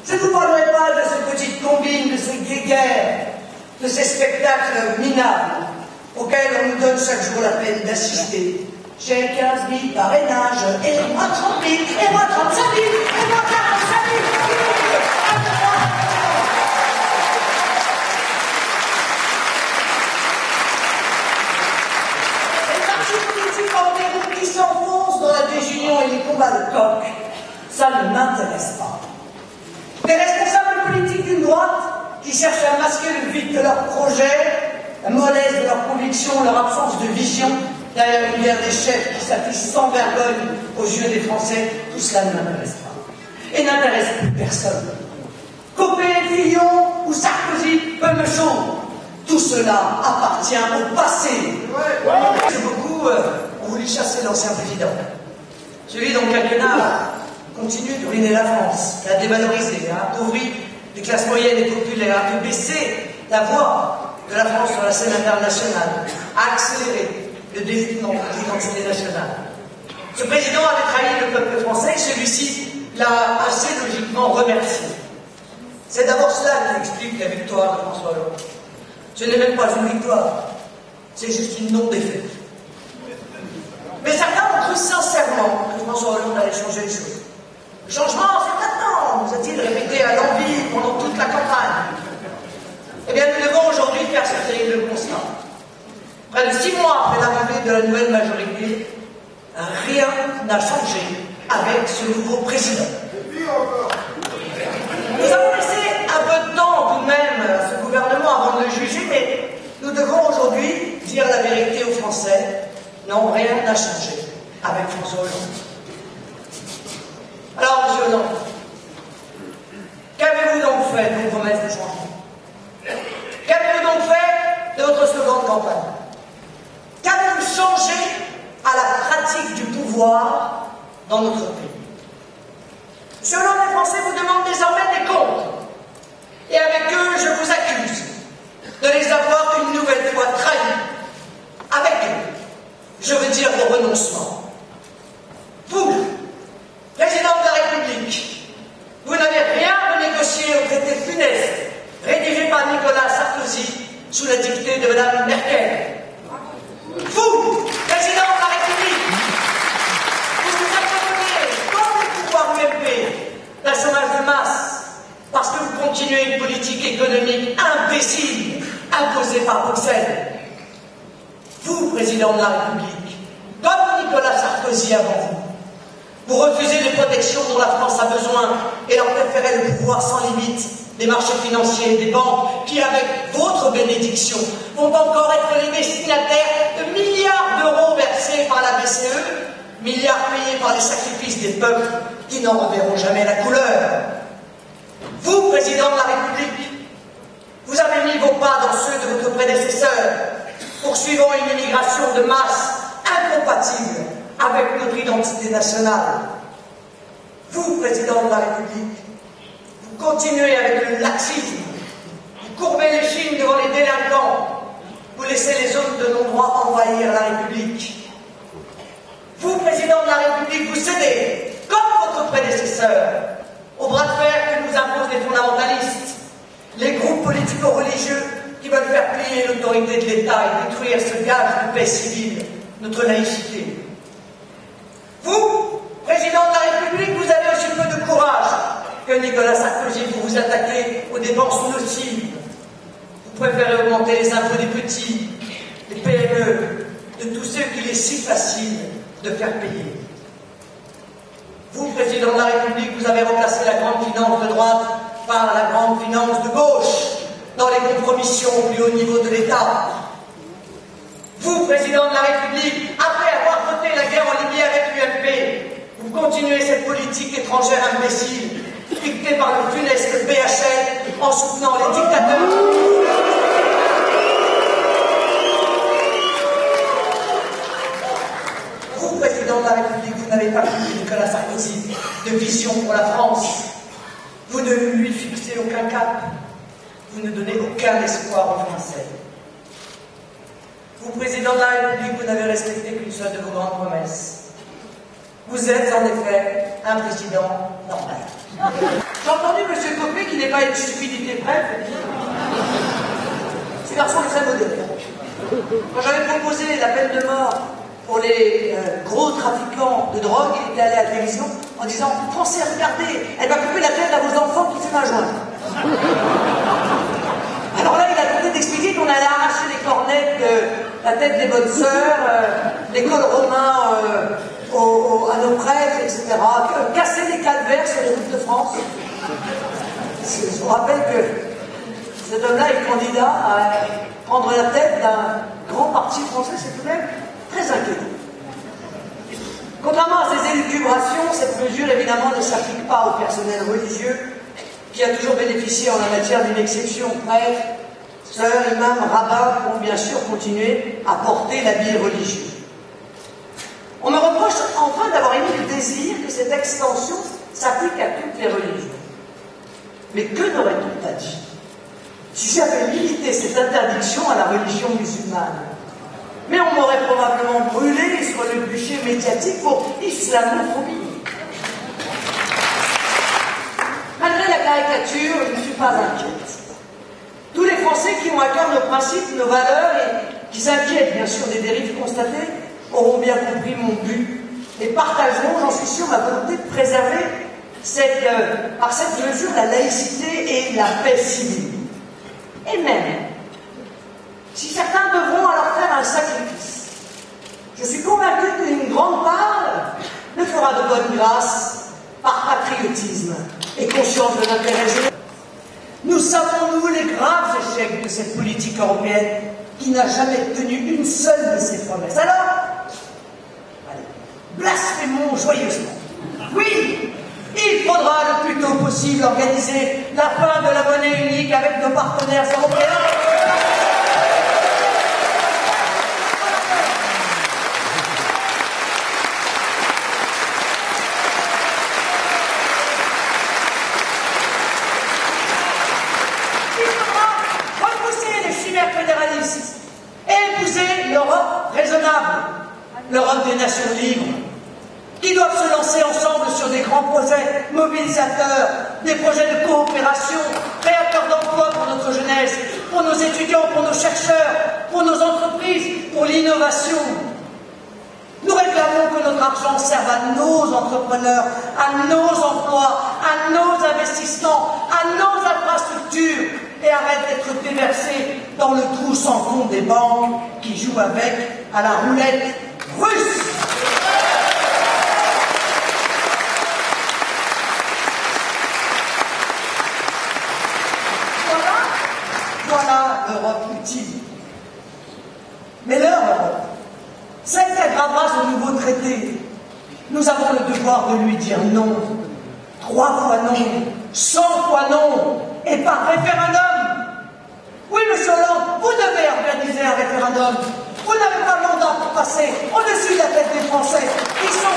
Je ne vous parlerai pas de ces petites combines, de ces guéguerres, de ces spectacles minables auxquels on nous donne chaque jour la peine d'assister. J'ai 15 000 parrainages, et moi 30 000, et moi 35 000, et moi 45 000. Les partis politiques en déroute qui s'enfoncent dans la désunion et les combats de coq, ça ne m'intéresse pas. Les responsables politiques d'une droite qui cherchent à masquer le vide de leurs projets, la mollesse de leurs convictions, leur absence de vision, derrière une guerre des chefs qui s'affiche sans vergogne aux yeux des Français, tout cela ne m'intéresse pas. Et n'intéresse plus personne. Copé, Fillon ou Sarkozy, Pemechaud, tout cela appartient au passé. Beaucoup ont voulu chasser l'ancien président. Celui dont quinquennat continue de ruiner la France, à dévaloriser, à appauvrir les classes moyennes et populaires, à faire baisser la voix de la France sur la scène internationale, à accélérer le développement de l'identité nationale. Ce président avait trahi le peuple français et celui-ci l'a assez logiquement remercié. C'est d'abord cela qui explique la victoire de François Hollande. Ce n'est même pas une victoire, c'est juste une non-défaite. Mais certains ont cru sincèrement que François Hollande allait changer les choses. Le changement, c'est maintenant, nous a-t-il répété à l'envi pendant toute la campagne. Eh bien, nous devons aujourd'hui faire ce terrible constat. Près de 6 mois après l'arrivée de la nouvelle majorité, rien n'a changé avec ce nouveau président. Nous avons laissé un peu de temps tout de même à ce gouvernement avant de le juger, mais nous devons aujourd'hui dire la vérité aux Français. Non, rien n'a changé avec François Hollande. Alors, monsieur Hollande, qu'avez-vous donc fait de vos promesses de changement? Qu'avez-vous donc fait de votre slogan de campagne? Qu'avez-vous changé à la pratique du pouvoir dans notre pays? Monsieur Hollande, les Français vous demandent désormais des comptes. Et avec eux, je vous accuse de les avoir une nouvelle fois trahis. Avec eux, je veux dire vos renoncements. Vous, président de la République, vous n'avez rien renégocié au traité funeste rédigé par Nicolas Sarkozy sous la dictée de Mme Merkel. Vous, président de la République, vous vous accommodez, comme le pouvoir UMP, d'un chômage de masse, parce que vous continuez une politique économique imbécile imposée par Bruxelles. Vous, président de la République, comme Nicolas Sarkozy avant vous refusez les protections dont la France a besoin et leur préférez le pouvoir sans limite des marchés financiers et des banques qui, avec votre bénédiction, vont encore être les destinataires de milliards d'euros versés par la BCE, milliards payés par les sacrifices des peuples qui n'en reverront jamais la couleur. Vous, président de la République, vous avez mis vos pas dans ceux de votre prédécesseur, poursuivant une immigration de masse incompatible avec notre identité nationale. Vous, président de la République, vous continuez avec le laxisme, vous courbez les chines devant les délinquants, vous laissez les hommes de non-droit envahir la République. Vous, président de la République, vous cédez, comme votre prédécesseur, au bras de fer que nous imposent les fondamentalistes, les groupes politico-religieux qui veulent faire plier l'autorité de l'État et détruire ce gage de paix civile, notre laïcité. Vous, président de la République, vous avez aussi peu de courage que Nicolas Sarkozy pour vous attaquer aux dépenses nocives. Vous préférez augmenter les impôts des petits, des PME, de tous ceux qu'il est si facile de faire payer. Vous, président de la République, vous avez remplacé la grande finance de droite par la grande finance de gauche dans les compromissions au plus haut niveau de l'État. Vous, président de la République, après avoir voté la guerre en Libye avec l'UMP, vous continuez cette politique étrangère imbécile, dictée par le funeste BHL en soutenant les dictateurs. Vous, président de la République, vous n'avez pas vu Nicolas Sarkozy de vision pour la France. Vous ne lui fixez aucun cap. Vous ne donnez aucun espoir aux Français. Vous, président de la République, vous n'avez respecté qu'une seule de vos grandes promesses. Vous êtes en effet un président normal. J'ai entendu M. Copé, qui n'est pas une stupidité près, ce garçon est très modéré. Quand j'avais proposé la peine de mort pour les gros trafiquants de drogue, il était allé à la télévision en disant « Français, regardez, elle va couper la tête à vos enfants qui fument un joint. » Alors là, il a tenté d'expliquer qu'on allait arracher les cornettes de la tête des bonnes sœurs, l'école romain à nos prêtres, etc. Casser les calvaires sur les routes de France. Je vous rappelle que cet homme-là est candidat à prendre la tête d'un grand parti français, c'est tout de même très inquiétant. Contrairement à ces élucubrations, cette mesure évidemment ne s'applique pas au personnel religieux qui a toujours bénéficié en la matière d'une exception. Prêtres, sœurs, imams, rabbins pourront bien sûr continuer à porter l'habit religieux. On me reproche enfin d'avoir émis le désir que cette extension s'applique à toutes les religions. Mais que n'aurait-on pas dit si j'avais limité cette interdiction à la religion musulmane? Mais on m'aurait probablement brûlé sur le bûcher médiatique pour islamophobie. Malgré la caricature, je ne suis pas inquiète. Tous les Français qui ont à cœur nos principes, nos valeurs et qui s'inquiètent bien sûr des dérives constatées auront bien compris mon but et partageront, j'en suis sûr, ma volonté de préserver par cette mesure la laïcité et la paix civile. Et même, si certains devront alors faire un sacrifice, je suis convaincu qu'une grande part le fera de bonne grâce, par patriotisme et conscience de l'intérêt général. Nous savons, nous, les graves échecs de cette politique européenne qui n'a jamais tenu une seule de ses promesses. Alors, allez, blasphémons joyeusement. Oui, il faudra le plus tôt possible organiser la fin de la monnaie unique avec nos partenaires européens. Fédéraliste et épouser l'Europe raisonnable, l'Europe des nations libres, qui doivent se lancer ensemble sur des grands projets mobilisateurs, des projets de coopération, créateurs d'emplois pour notre jeunesse, pour nos étudiants, pour nos chercheurs, pour nos entreprises, pour l'innovation. Nous réclamons que notre argent serve à nos entrepreneurs, à nos emplois, à nos investissements, à nos infrastructures, et arrête d'être déversé dans le trou sans fond des banques qui jouent avec à la roulette russe. Voilà l'Europe utile. Mais leur Europe, celle qui aggravera ce nouveau traité, nous avons le devoir de lui dire non. 3 fois non, 100 fois non, et par référendum. Oui, monsieur Hollande, vous devez organiser un référendum. Vous n'avez pas le mandat pour passer au-dessus de la tête des Français. Ils sont